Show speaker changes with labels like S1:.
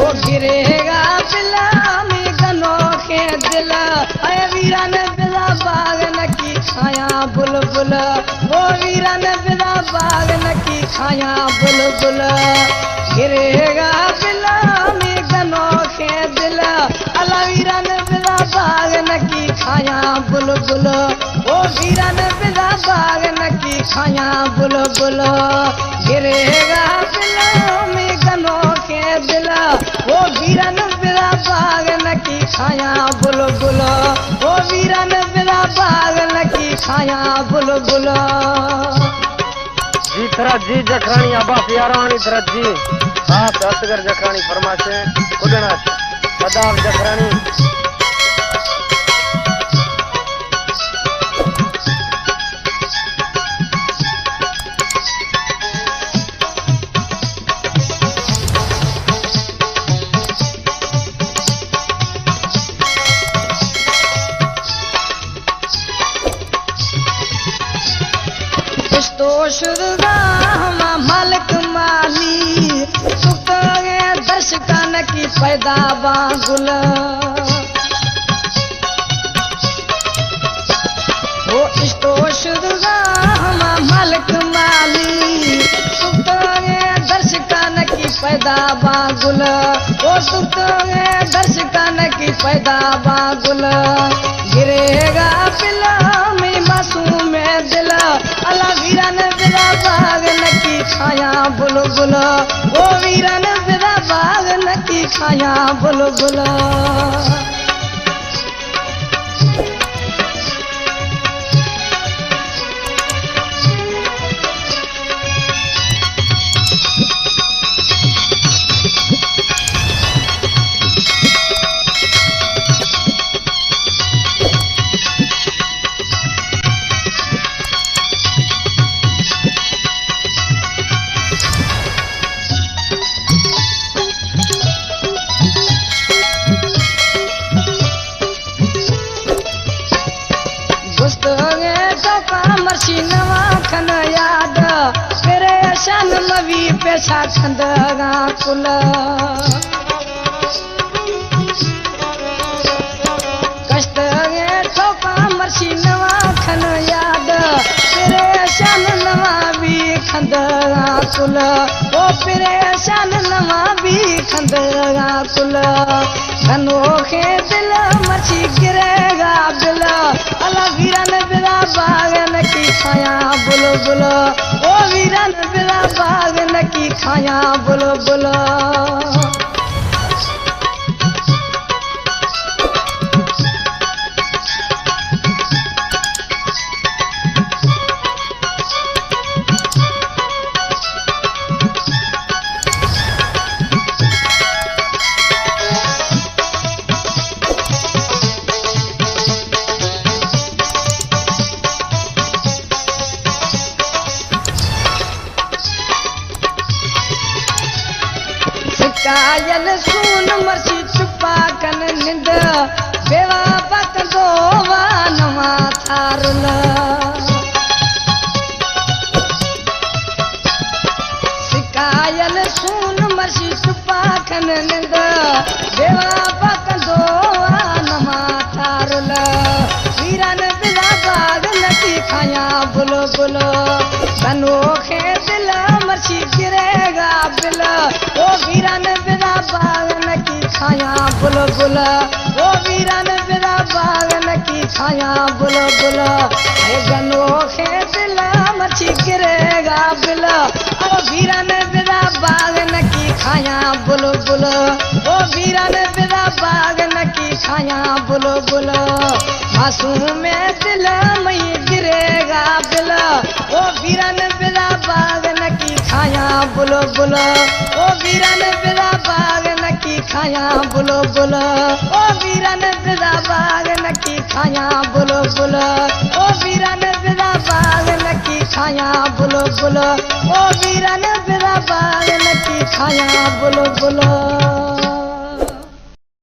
S1: गिरेगा बिलामी गनों के दिल, अय वीरन बिला बाग न की खाया बुलबुल, वो वीरन बिला बाग न की खाया बुलबुल। गिरेगा बिलामी गनों के दिल, अला वीरन बिला बाग न की खाया बुलबुल, वो वीरन बिला बाग न की खाया बुलबुल। गिरेगा बिलामी गनों के दिल, वो वीरन बिला बाग न की खाया बुलबुल, वो वीरन बिला बाग न की खाया बुलबुल।
S2: जी थरा जी जखरानी अबा प्यारानी थरा जी आप असगर जखरानी फरमाशे कुडना पदाव जखरानी।
S1: तो शुरुगा मालिक माली सुख दर्शकन की पैदा बागुल, वो तो शुरुगा मालिक माली सुख दर्शकन की पैदा बागुल, वो सुख दर्शकन की पैदा बागुल। गिरेगा बिलामी मासूम दिल, अला वीरन बिला बाग न की खाया बुलबुल, वो वीरन बिला बाग न की खाया बुलबुल। नवा खन याद तेरे शन लवी पेशा खंदगा कुल, कष्ट ठोका मर्शी नवा खन याद तेरे शन नवा भी खंदगा कुल, ओ तेरे शन नवा भी खंदगा कुल। अनोखे दिल मर्शी गिरेगा दिल, अला वीरन बिला बाग न की खाया बुलबुल, ओ वीरन बिला बाग न की खाया बुलबुल। कायल सून मर्सी चुपा कन निंद बेवा पक गोवा नवा थारुल, कायल सून मर्सी चुपा कन निंद बेवा पक गोवा नवा थारुल। वीरन बिला बाग न की खाया बुलबुल, अनोखे दिल मर्सी गिरेगा बिल, ओ वीरन बिला बाग न की खाया बुलबुल, ओ वीरन बिला बाग न की खाया बुलबुल। अनोखे दिल मर्सी गिरेगा बिल, ओ वीरन बिला बाग न की खाया बुलबुल, ओ वीरन बिला बाग न की खाया बुलबुल। मासूम दिल मई गिरेगा बिल, ओ वीरन बिला बाग न की खाया बुलबुल, ओ वीरन बिला बाग न की खाया बुलबुल, ओ वीरन बिला बाग न की खाया बुलबुल, ओ वीरन बिला बाग न की खाया बुलबुल, ओ वीरन बिला बाग न की खाया बुलबुल।